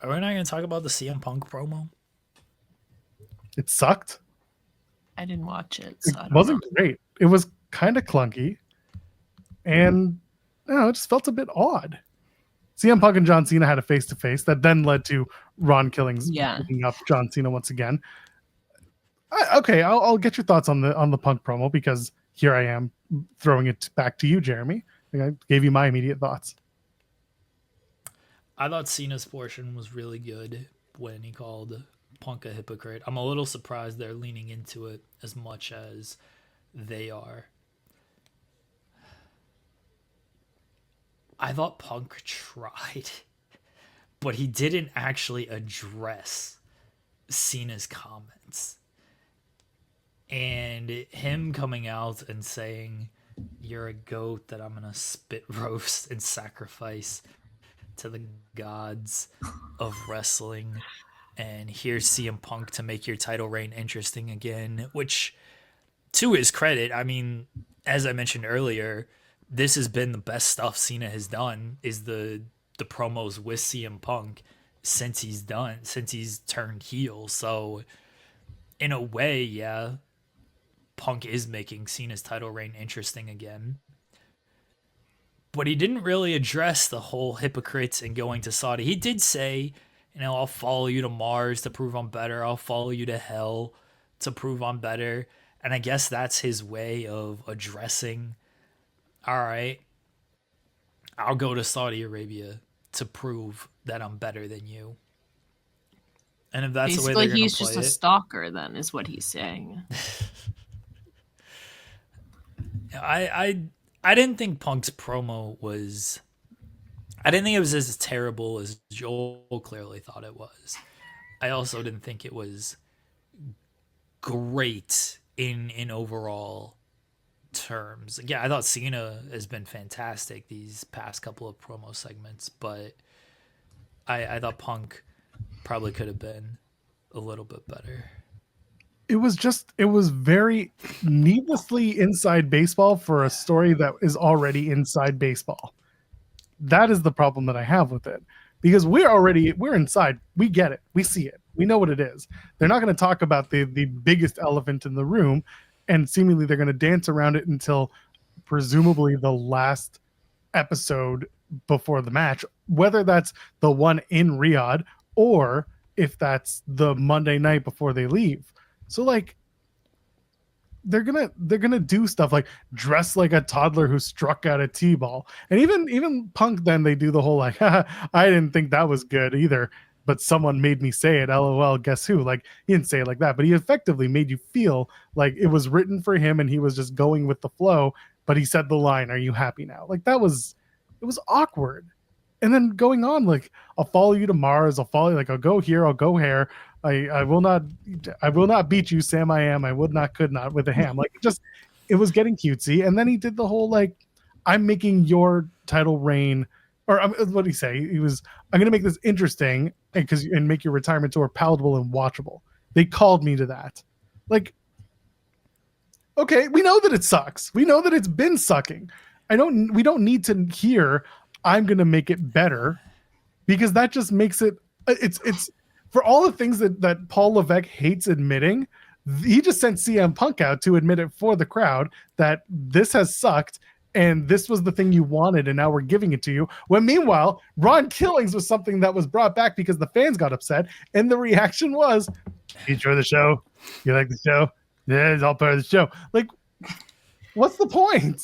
Are we not going to talk about the CM Punk promo? It sucked. I didn't watch it, It so I don't wasn't know. great. It was kind of clunky, and it just felt a bit odd. CM Punk and John Cena had a face-to-face that then led to Ron Killings beating up John Cena once again. I'll get your thoughts on the Punk promo, because here I am throwing it back to you, Jeremy. I gave you my immediate thoughts. I thought Cena's portion was really good when he called Punk a hypocrite. I'm a little surprised they're leaning into it as much as they are. I thought Punk tried, but he didn't actually address Cena's comments. And him coming out and saying, "You're a goat that I'm going to spit roast and sacrifice to the gods of wrestling. And here's CM Punk to make your title reign interesting again," which, to his credit, I mean, as I mentioned earlier, this has been the best stuff Cena has done, is the promos with CM Punk since he's turned heel. So in a way, yeah, Punk is making Cena's title reign interesting again. But he didn't really address the whole hypocrites and going to Saudi. He did say, "I'll follow you to Mars to prove I'm better. I'll follow you to hell to prove I'm better." And I guess that's his way of addressing, all right, I'll go to Saudi Arabia to prove that I'm better than you. And if that's basically the way they're he's gonna just play a stalker, then, is what he's saying. I didn't think Punk's promo was. I didn't think it was as terrible as Joel clearly thought it was. I also didn't think it was great in overall terms. Yeah, I thought Cena has been fantastic these past couple of promo segments, but I thought Punk probably could have been a little bit better. It was very needlessly inside baseball for a story that is already inside baseball. That is the problem that I have with it, because we're inside. We get it. We see it. We know what it is. They're not going to talk about the biggest elephant in the room, and seemingly they're going to dance around it until presumably the last episode before the match, whether that's the one in Riyadh or if that's the Monday night before they leave. So like they're gonna do stuff like dress like a toddler who struck out a t-ball, and even Punk, then they do the whole like, "I didn't think that was good either, but someone made me say it, LOL, guess who?" Like, he didn't say it like that, but he effectively made you feel like it was written for him and he was just going with the flow, but he said the line, "Are you happy now?" Like, it was awkward. And then going on like, "I'll follow you to Mars, I'll follow you, like, I'll go here, I'll go here. I will not beat you, Sam. I would not, could not with a ham." Like, it was getting cutesy. And then he did the whole like, "I'm making your title reign," or what did he say? I'm going to make this interesting and make your retirement tour palatable and watchable. They called me to that. Like, okay, we know that it sucks. We know that it's been sucking. We don't need to hear, "I'm going to make it better," because that just makes it's for all the things that Paul Levesque hates admitting. He just sent CM Punk out to admit it for the crowd that this has sucked and this was the thing you wanted, and now we're giving it to you. When meanwhile, Ron Killings was something that was brought back because the fans got upset, and the reaction was, "You enjoy the show? You like the show? Yeah, it's all part of the show." Like, what's the point?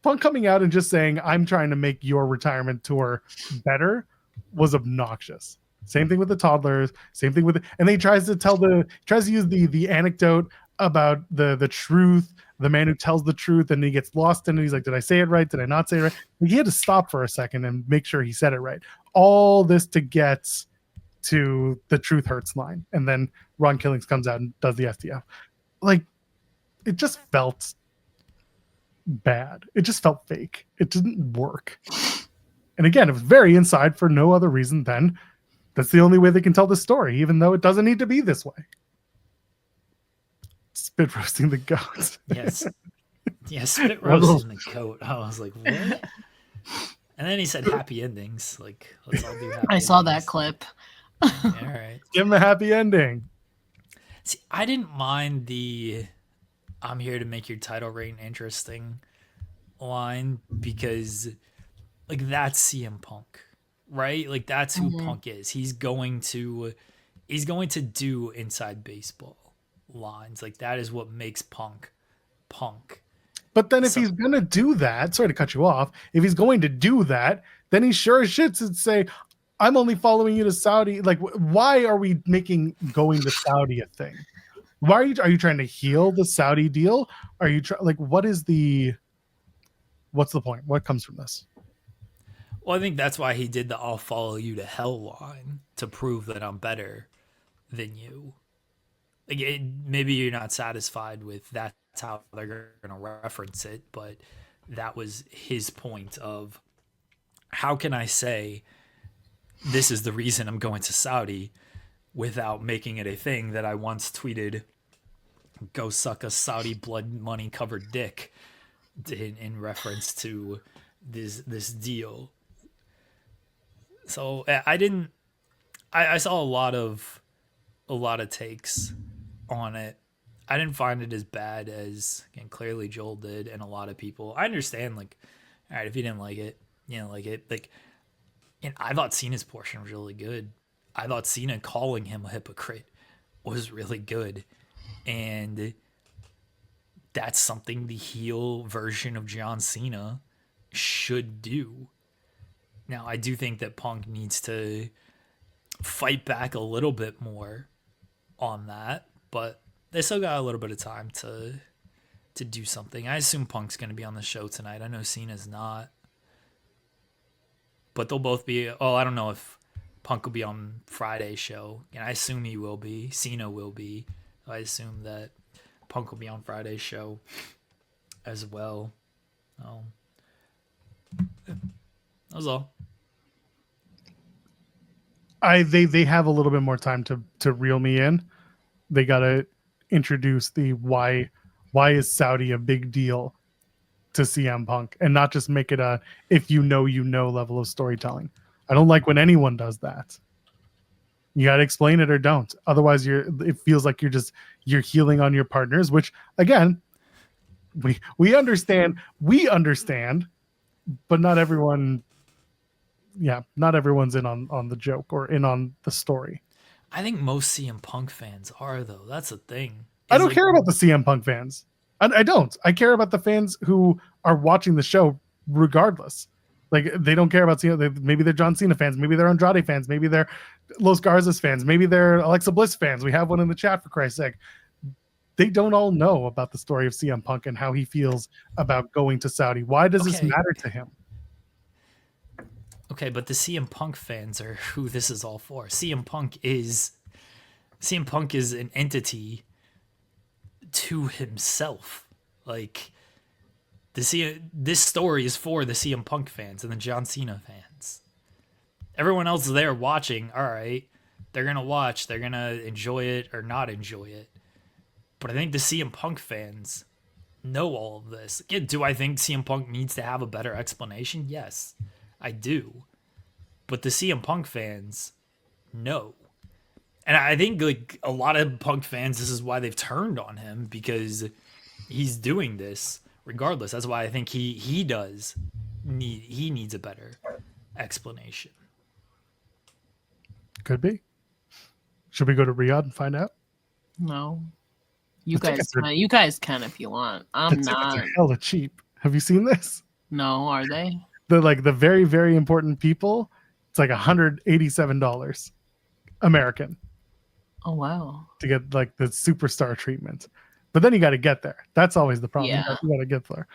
Punk coming out and just saying, "I'm trying to make your retirement tour better," was obnoxious. Same thing with the toddlers. Same thing with and he tries to use the anecdote about the truth, the man who tells the truth, and he gets lost in it. He's like, "Did I say it right? Did I not say it right?" Like, he had to stop for a second and make sure he said it right. All this to get to the "truth hurts" line, and then Ron Killings comes out and does the STF. Like, it just felt bad. It just felt fake. It didn't work. And again, it was very inside for no other reason than that's the only way they can tell this story, even though it doesn't need to be this way. Spit roasting the goat. Yes. Yeah, spit roasting the goat. I was like, what? And then he said happy endings. Like, let's all do happy endings. I saw that clip. All right. Give him a happy ending. See, I didn't mind the "I'm here to make your title reign interesting" line because, like, that's CM Punk, right? Like, that's who Punk is. He's going to do inside baseball lines. Like, that is what makes Punk Punk. But then if he's going to do that, sorry to cut you off, if he's going to do that, then he sure as shit should say, I'm only following you to Saudi. Like, why are we making going to Saudi a thing? Why are you trying to heal the Saudi deal? Are you what's the point? What comes from this? Well, I think that's why he did the "I'll follow you to hell" line, to prove that I'm better than you. Like, maybe you're not satisfied with that's how they're going to reference it, but that was his point of, how can I say this is the reason I'm going to Saudi without making it a thing that I once tweeted, "Go suck a Saudi blood money covered dick," in reference to this deal. So I saw a lot of takes on it. I didn't find it as bad as, again, clearly Joel did, and a lot of people. I understand, like, all right, if you didn't like it, you didn't like it. Like, and I thought Cena's portion was really good. I thought Cena calling him a hypocrite was really good, and that's something the heel version of John Cena should do. Now, I do think that Punk needs to fight back a little bit more on that, but they still got a little bit of time to do something. I assume Punk's going to be on the show tonight. I know Cena's not, but they'll both be. Oh, I don't know if Punk will be on Friday's show, and I assume he will be. Cena will be. I assume that Punk will be on Friday's show as well. That was all. They have a little bit more time to reel me in. They gotta introduce the why is Saudi a big deal to CM Punk, and not just make it a if you know level of storytelling. I don't like when anyone does that. You gotta explain it or don't. Otherwise, it feels like you're healing on your partners, which, again, we understand, but not everyone. Yeah, not everyone's in on the joke or in on the story. I think most CM Punk fans are, though. That's the thing. I don't care about the CM Punk fans. I don't. I care about the fans who are watching the show regardless. Like, they don't care about Cena. Maybe they're John Cena fans. Maybe they're Andrade fans. Maybe they're Los Garza's fans. Maybe they're Alexa Bliss fans. We have one in the chat, for Christ's sake. They don't all know about the story of CM Punk and how he feels about going to Saudi. Why does this matter to him? Okay, but the CM Punk fans are who this is all for. CM Punk is an entity to himself. Like, this story is for the CM Punk fans and the John Cena fans. Everyone else is there watching. All right, they're gonna watch. They're gonna enjoy it or not enjoy it. But I think the CM Punk fans know all of this. Again, do I think CM Punk needs to have a better explanation? Yes, I do. But the CM Punk fans know. And I think, like, a lot of Punk fans, this is why they've turned on him, because he's doing this regardless. That's why I think he needs a better explanation. Could be. Should we go to Riyadh and find out? No. You guys can if you want. I'm not. Tickets are hella cheap. Have you seen this? No, are they? The very, very important people. It's like $187 American. Oh wow! To get like the superstar treatment, but then you got to get there. That's always the problem. Yeah. You got to get there.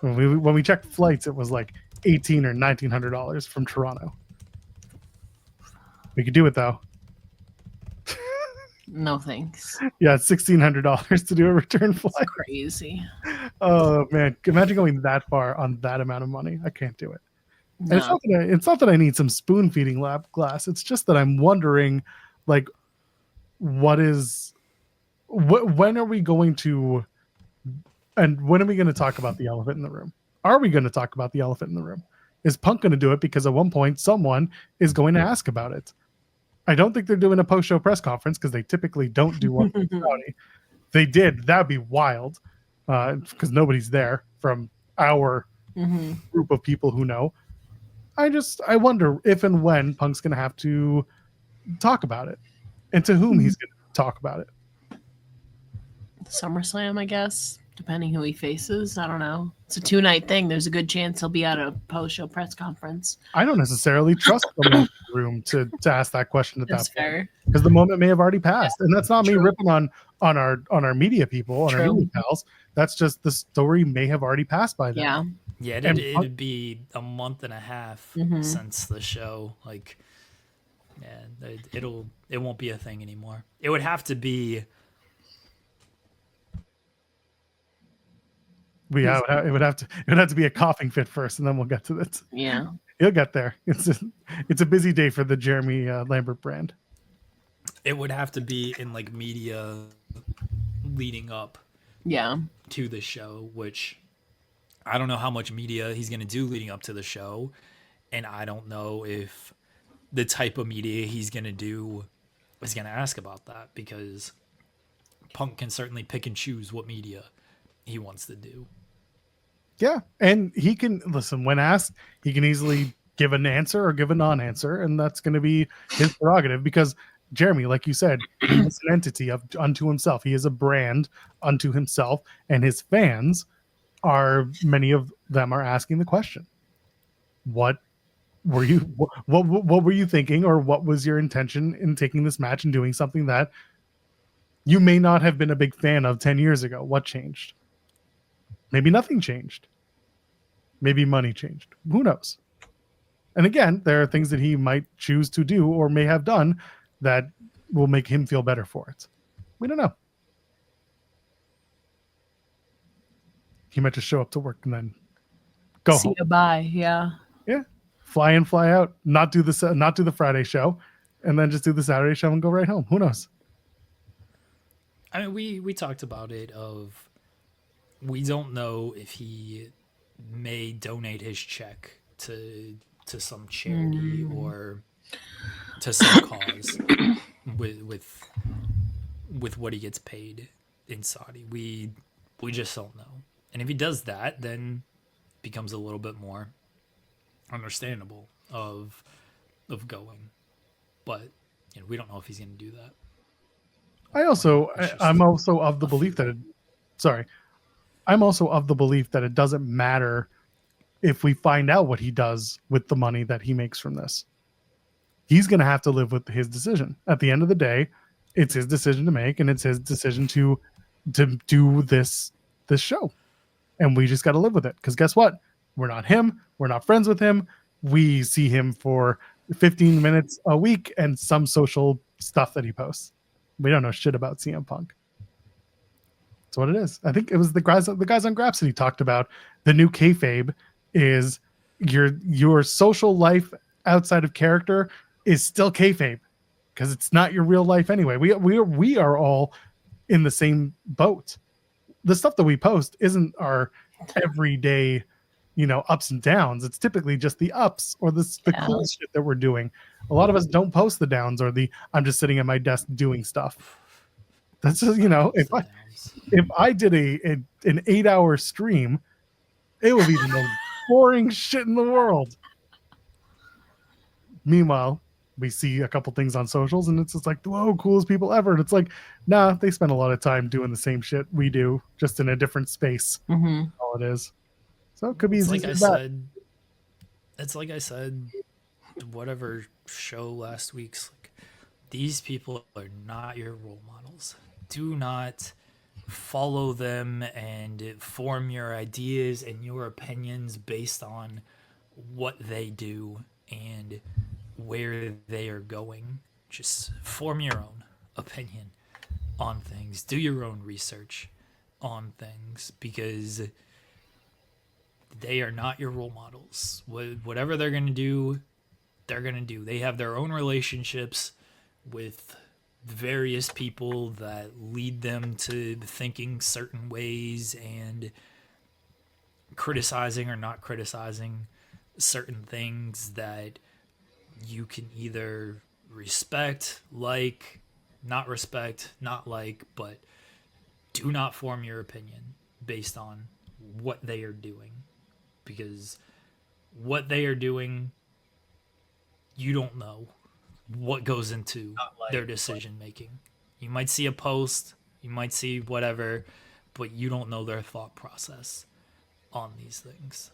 When we checked flights, it was like $1,800 or $1,900 from Toronto. We could do it though. No thanks. Yeah, it's $1,600 to do a return flight. That's crazy. Oh man, imagine going that far on that amount of money. I can't do it. No. And it's not that I need some spoon feeding lap glass. It's just that I'm wondering, like, when are we going to talk about the elephant in the room? Are we going to talk about the elephant in the room? Is Punk going to do it because at one point someone is going to ask about it? I don't think they're doing a post-show press conference because they typically don't do one in Saudi. They did, that'd be wild, because nobody's there from our group of people who know. I wonder if and when Punk's going to have to talk about it, and to whom he's going to talk about it. SummerSlam, I guess, depending who he faces. I don't know. It's a 2-night thing. There's a good chance he'll be at a post-show press conference. I don't necessarily trust someone in the room to ask that question at That's that point, fair. because the moment may have already passed, and that's not me True. ripping on our media people, on our True. media pals. That's just the story may have already passed by then. Yeah. Yeah, And it'd be a month and a half since the show. Like, yeah, it won't be a thing anymore. It would have to be. It would have to be a coughing fit first, and then we'll get to this. Yeah. He'll get there. It's a busy day for the Jeremy Lambert brand. It would have to be in like media leading up Yeah. to the show, which I don't know how much media he's going to do leading up to the show, and I don't know if the type of media he's going to do is going to ask about that, because Punk can certainly pick and choose what media he wants to do. Yeah, and he can listen when asked. He can easily give an answer or give a non-answer, and that's going to be his prerogative. Because Jeremy, like you said, he is an entity unto himself. He is a brand unto himself, and his fans many of them are asking the question: What were you? What were you thinking, or what was your intention in taking this match and doing something that you may not have been a big fan of 10 years ago? What changed? Maybe nothing changed. Maybe money changed. Who knows? And again, there are things that he might choose to do or may have done that will make him feel better for it. We don't know. He might just show up to work and then go See home. you bye. Yeah. Yeah. Fly in, fly out. Not do the Friday show, and then just do the Saturday show and go right home. Who knows? I mean, we talked about it. We don't know if he may donate his check to some charity or to some cause with what he gets paid in Saudi. We just don't know. And if he does that, then it becomes a little bit more understandable of going. But we don't know if he's going to do that. I'm also of the belief that it doesn't matter if we find out what he does with the money that he makes from this. He's going to have to live with his decision. At the end of the day, it's his decision to make, and it's his decision to do this show. And we just got to live with it. Because guess what? We're not him. We're not friends with him. We see him for 15 minutes a week and some social stuff that he posts. We don't know shit about CM Punk. That's what it is. I think it was the guys on Grapsody talked about the new kayfabe is your social life outside of character is still kayfabe, because it's not your real life anyway. We are all in the same boat. The stuff that we post isn't our everyday, ups and downs. It's typically just the ups or the cool shit that we're doing. A lot of us don't post the downs or the I'm just sitting at my desk doing stuff. That's just, if I did an 8-hour stream, it would be the most boring shit in the world. Meanwhile, we see a couple things on socials and it's just like, whoa, coolest people ever. And it's like, nah, they spend a lot of time doing the same shit we do, just in a different space. All it is. So it could be easy. It's like I said, whatever show last week's, like, these people are not your role models. Do not follow them and form your ideas and your opinions based on what they do and where they are going. Just form your own opinion on things. Do your own research on things, because they are not your role models. Whatever they're going to do, they're going to do. They have their own relationships with various people that lead them to thinking certain ways and criticizing or not criticizing certain things that you can either respect, not respect, not but do not form your opinion based on what they are doing, because what they are doing, you don't know what goes into their decision making. You might see a post, you might see whatever, but you don't know their thought process on these things.